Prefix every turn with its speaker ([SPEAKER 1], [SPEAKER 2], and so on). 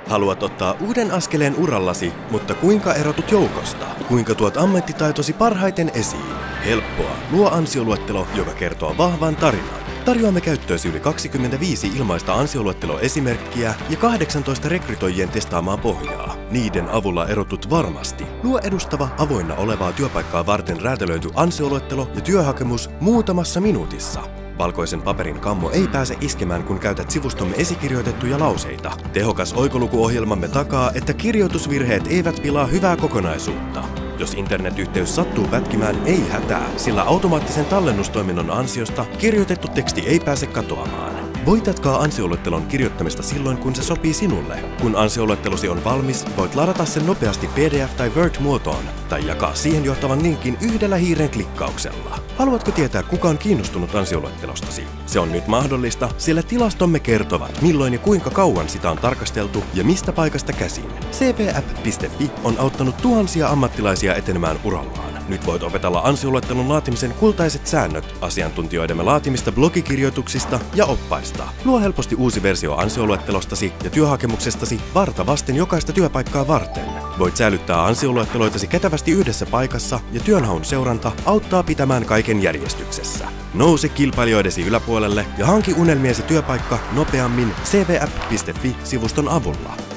[SPEAKER 1] Haluat ottaa uuden askeleen urallasi, mutta kuinka erotut joukosta? Kuinka tuot ammattitaitosi parhaiten esiin? Helppoa. Luo ansioluettelo, joka kertoo vahvan tarinan. Tarjoamme käyttöösi yli 25 ilmaista ansioluetteloesimerkkiä ja 18 rekrytoijien testaamaa pohjaa. Niiden avulla erotut varmasti. Luo edustava, avoinna olevaa työpaikkaa varten räätälöity ansioluettelo ja työhakemus muutamassa minuutissa. Valkoisen paperin kammo ei pääse iskemään, kun käytät sivustomme esikirjoitettuja lauseita. Tehokas oikolukuohjelmamme takaa, että kirjoitusvirheet eivät pilaa hyvää kokonaisuutta. Jos internetyhteys sattuu pätkimään, ei hätää, sillä automaattisen tallennustoiminnon ansiosta kirjoitettu teksti ei pääse katoamaan. Voit jatkaa ansioluettelon kirjoittamista silloin, kun se sopii sinulle. Kun ansioluettelosi on valmis, voit ladata sen nopeasti PDF- tai Word-muotoon tai jakaa siihen johtavan linkin yhdellä hiiren klikkauksella. Haluatko tietää, kuka on kiinnostunut ansioluettelostasi? Se on nyt mahdollista, sillä tilastomme kertovat, milloin ja kuinka kauan sitä on tarkasteltu ja mistä paikasta käsin. cvapp.fi on auttanut tuhansia ammattilaisia etenemään urallaan. Nyt voit opetella ansioluettelon laatimisen kultaiset säännöt asiantuntijoidemme laatimista blogikirjoituksista ja oppaista. Luo helposti uusi versio ansioluettelostasi ja työhakemuksestasi varta vasten jokaista työpaikkaa varten. Voit säilyttää ansioluetteloitasi kätevästi yhdessä paikassa ja työnhaun seuranta auttaa pitämään kaiken järjestyksessä. Nouse kilpailijoidesi yläpuolelle ja hanki unelmiesi työpaikka nopeammin cvapp.fi-sivuston avulla.